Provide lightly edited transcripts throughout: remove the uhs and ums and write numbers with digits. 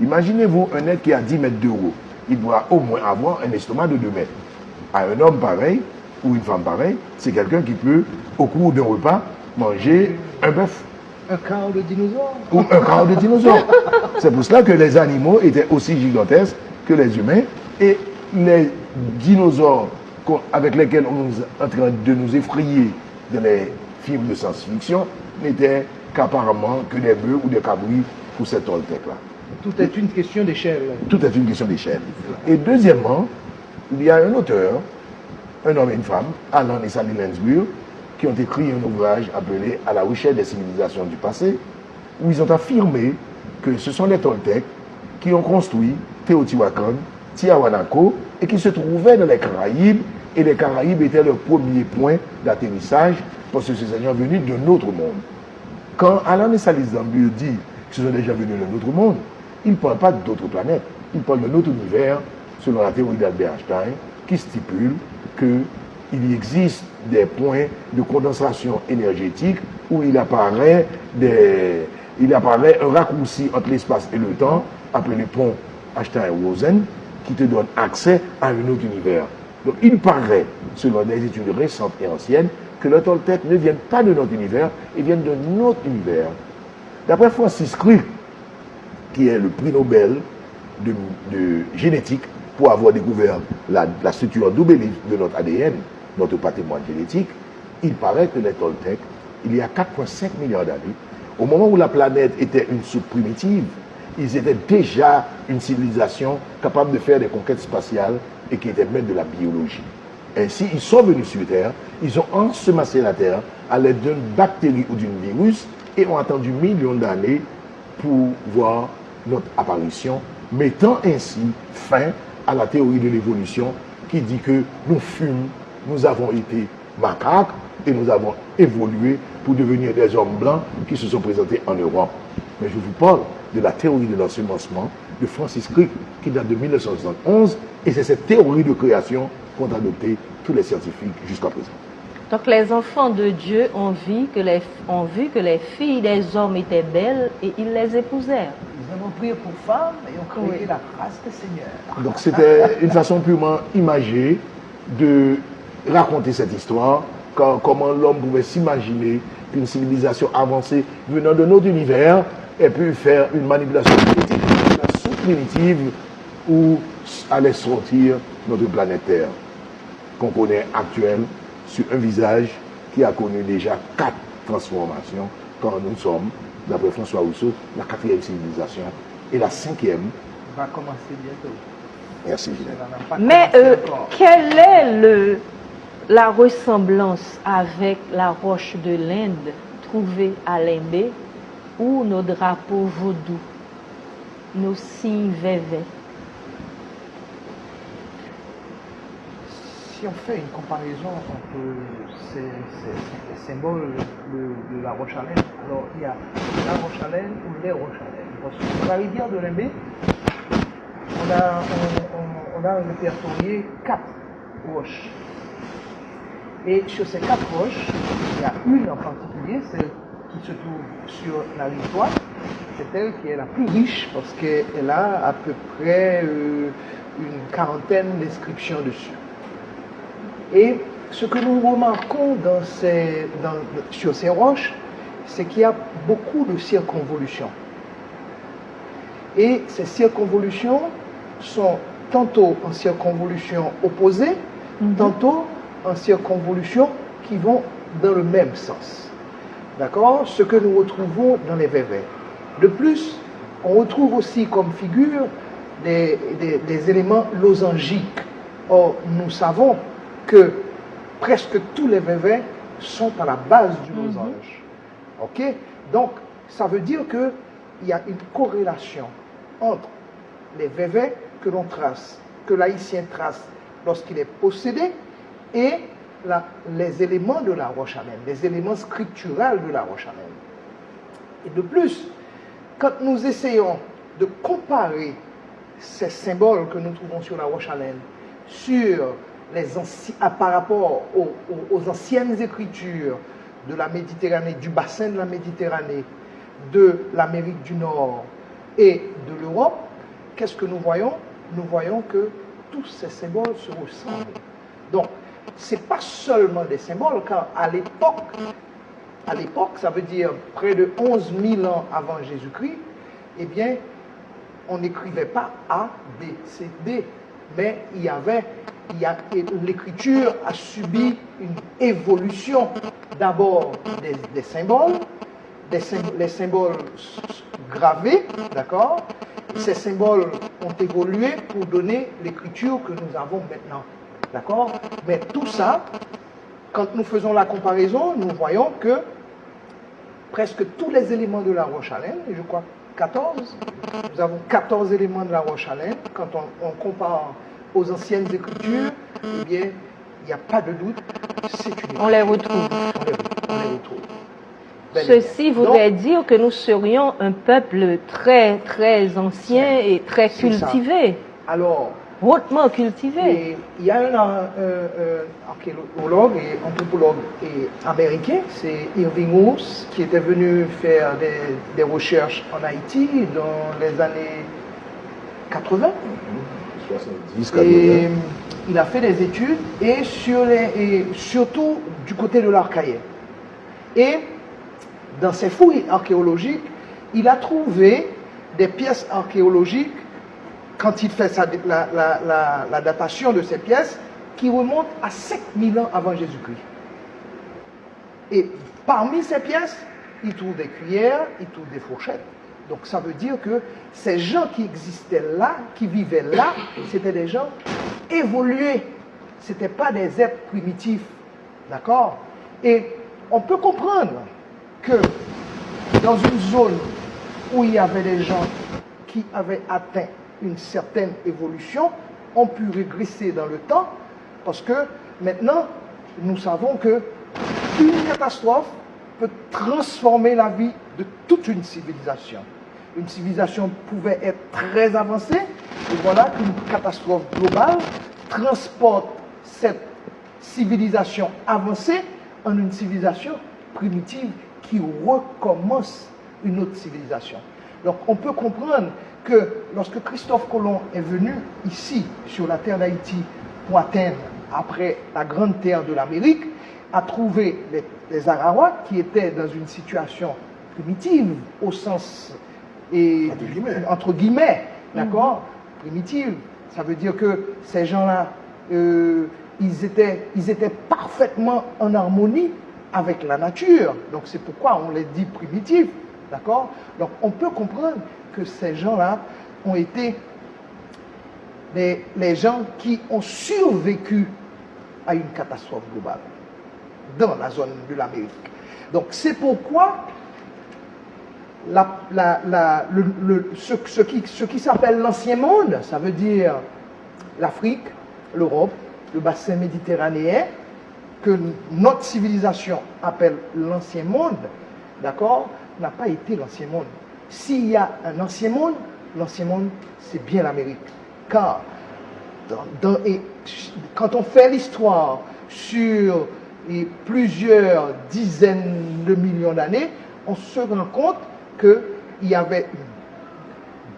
Imaginez-vous un être qui a 10 mètres de haut. Il doit au moins avoir un estomac de 2 mètres. À un homme pareil, ou une femme pareille, c'est quelqu'un qui peut, au cours d'un repas, manger un bœuf. Un quart de dinosaure. Ou un quart de dinosaure. C'est pour cela que les animaux étaient aussi gigantesques que les humains. Et les dinosaures avec lesquels on est en train de nous effrayer dans les films de science-fiction n'étaient qu'apparemment que des bœufs ou des cabris pour ces Toltecs-là. Tout est une question d'échelle. Tout est une question d'échelle. Et deuxièmement, il y a un auteur, un homme et une femme, Alan et Sally Lansbury, qui ont écrit un ouvrage appelé À la recherche des civilisations du passé, où ils ont affirmé que ce sont les Toltecs qui ont construit Teotihuacan, Tiahuanaco, et qui se trouvaient dans les Caraïbes, et les Caraïbes étaient le premier point d'atterrissage parce que ces gens venus d'un autre monde. Quand Alan et Sally Lansbury disent qu'ils sont déjà venus d'un autre monde, ils ne parlent pas d'autres planètes, ils parlent de notre univers, selon la théorie d'Albert Einstein, qui stipule qu'il existe des points de condensation énergétique où il apparaît un raccourci entre l'espace et le temps, appelé pont Einstein-Rosen, qui te donne accès à un autre univers. Donc il paraît, selon des études récentes et anciennes, que les Toltecs ne viennent pas de notre univers, ils viennent de notre univers. D'après Francis Crick, qui est le prix Nobel de génétique pour avoir découvert la structure double de notre ADN, notre patrimoine génétique, il paraît que les Toltecs, il y a 4,5 milliards d'années, au moment où la planète était une soupe primitive, ils étaient déjà une civilisation capable de faire des conquêtes spatiales et qui était maître de la biologie. Ainsi, ils sont venus sur Terre, ils ont ensemencé la Terre à l'aide d'une bactérie ou d'un virus et ont attendu millions d'années pour voir notre apparition, mettant ainsi fin à la théorie de l'évolution qui dit que nous avons été macaques et nous avons évolué pour devenir des hommes blancs qui se sont présentés en Europe. Mais je vous parle de la théorie de l'ensemencement de Francis Crick qui date de 1971 et c'est cette théorie de création qu'ont adopté tous les scientifiques jusqu'à présent. Donc les enfants de Dieu ont vu que les filles des hommes étaient belles et ils les épousèrent. Ils ont prié pour femmes et ont créé la race des seigneurs. Donc c'était une façon purement imagée de raconter cette histoire, comment l'homme pouvait s'imaginer qu'une civilisation avancée venant de notre univers ait pu faire une manipulation politique, une manipulation primitive où allait sortir notre planète Terre, qu'on connaît actuelle, sur un visage qui a connu déjà 4 transformations quand nous sommes, d'après François Rousseau, la 4e civilisation et la 5e va commencer bientôt. Merci, Gilles. Mais quelle est la ressemblance avec la roche de l'Inde trouvée à Limbé ou nos drapeaux vaudous, nos signes vévés? Si on fait une comparaison entre ces symboles de la Roche-à-Laine, alors il y a la Roche-à-Laine ou les Roches-à-Laine. Parce que sur la rivière de Limbé, on a répertorié 4 roches. Et sur ces 4 roches, il y a une en particulier, celle qui se trouve sur la rive droite. C'est elle qui est la plus riche parce qu'elle a à peu près une quarantaine d'inscriptions dessus. Et ce que nous remarquons sur ces roches, c'est qu'il y a beaucoup de circonvolutions. Et ces circonvolutions sont tantôt en circonvolution opposée, tantôt en circonvolution qui vont dans le même sens. D'accord? Ce que nous retrouvons dans les vévets. De plus, on retrouve aussi comme figure des éléments losangiques. Or, nous savons que presque tous les vévets sont à la base du losange. Ok? Donc, ça veut dire qu'il y a une corrélation entre les vévets que l'on trace, que l'haïtien trace lorsqu'il est possédé, et les éléments de la Roche-à-Laine, les éléments scripturaux de la Roche-à-Laine. Et de plus, quand nous essayons de comparer ces symboles que nous trouvons sur la Roche-à-Laine par rapport aux anciennes écritures de la Méditerranée, du bassin de la Méditerranée, de l'Amérique du Nord et de l'Europe, qu'est-ce que nous voyons? Nous voyons que tous ces symboles se ressemblent. Donc, ce n'est pas seulement des symboles, car à l'époque, ça veut dire près de 11 000 ans avant Jésus-Christ, eh bien, on n'écrivait pas A, B, C, D, mais l'écriture a subi une évolution d'abord des symboles, les symboles gravés, d'accord? Ces symboles ont évolué pour donner l'écriture que nous avons maintenant, d'accord? Mais tout ça, quand nous faisons la comparaison, nous voyons que presque tous les éléments de la roche à laine, et je crois 14, nous avons 14 éléments de la roche à laine, quand on compare aux anciennes écritures, eh bien, il n'y a pas de doute, c'est une écriture. On les retrouve. On les retrouve. Ceci voudrait dire que nous serions un peuple très, très ancien et très cultivé. Alors, hautement cultivé. Et il y a un archéologue et anthropologue américain, c'est Irving Roos, qui était venu faire des recherches en Haïti dans les années 80. 70, 80. Et il a fait des études et surtout du côté de l'Archaïen. Et dans ses fouilles archéologiques, il a trouvé des pièces archéologiques, quand il fait la datation de ces pièces, qui remontent à 5000 ans avant Jésus-Christ. Et parmi ces pièces, il trouve des cuillères, il trouve des fourchettes. Donc ça veut dire que ces gens qui existaient là, qui vivaient là, c'était des gens évolués. Ce n'étaient pas des êtres primitifs. D'accord? Et on peut comprendre que dans une zone où il y avait des gens qui avaient atteint une certaine évolution, ont pu régresser dans le temps, parce que maintenant, nous savons que une catastrophe peut transformer la vie de toute une civilisation. Une civilisation pouvait être très avancée, et voilà qu'une catastrophe globale transporte cette civilisation avancée en une civilisation primitive qui recommence une autre civilisation. Donc on peut comprendre que lorsque Christophe Colomb est venu ici, sur la terre d'Haïti, pour atteindre, après la grande terre de l'Amérique, a trouvé les Arawaks qui étaient dans une situation primitive, au sens, entre guillemets, d'accord, primitive. Ça veut dire que ces gens-là, ils étaient parfaitement en harmonie avec la nature. Donc c'est pourquoi on les dit primitifs, d'accord. Donc on peut comprendre que ces gens-là ont été les gens qui ont survécu à une catastrophe globale dans la zone de l'Amérique. Donc c'est pourquoi ce qui s'appelle l'ancien monde, ça veut dire l'Afrique, l'Europe, le bassin méditerranéen, que notre civilisation appelle l'ancien monde, d'accord, n'a pas été l'ancien monde. S'il y a un ancien monde, l'ancien monde, c'est bien l'Amérique. Car quand on fait l'histoire sur plusieurs dizaines de millions d'années, on se rend compte qu'il y avait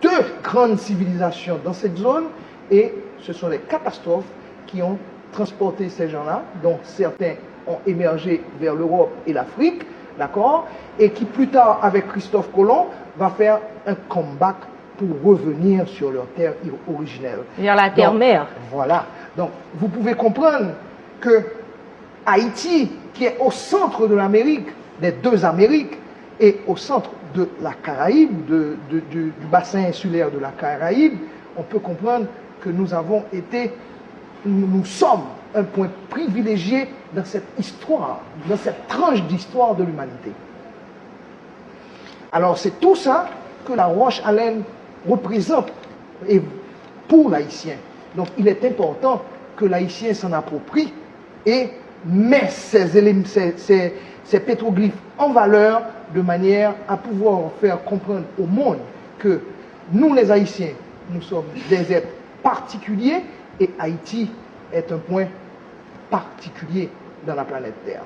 deux grandes civilisations dans cette zone, et ce sont les catastrophes qui ont transporté ces gens-là, dont certains ont émergé vers l'Europe et l'Afrique, d'accord, et qui plus tard, avec Christophe Colomb, va faire un comeback pour revenir sur leur terre originelle. Vers la terre-mère. Voilà. Donc, vous pouvez comprendre que Haïti, qui est au centre de l'Amérique, des deux Amériques, et au centre de la Caraïbe, du bassin insulaire de la Caraïbe, on peut comprendre que nous sommes un point privilégié dans cette histoire, dans cette tranche d'histoire de l'humanité. Alors c'est tout ça que la roche à laine représente et pour l'Haïtien. Donc il est important que l'Haïtien s'en approprie et met ces pétroglyphes en valeur de manière à pouvoir faire comprendre au monde que nous les Haïtiens, nous sommes des êtres particuliers et Haïti est un point particulier dans la planète Terre.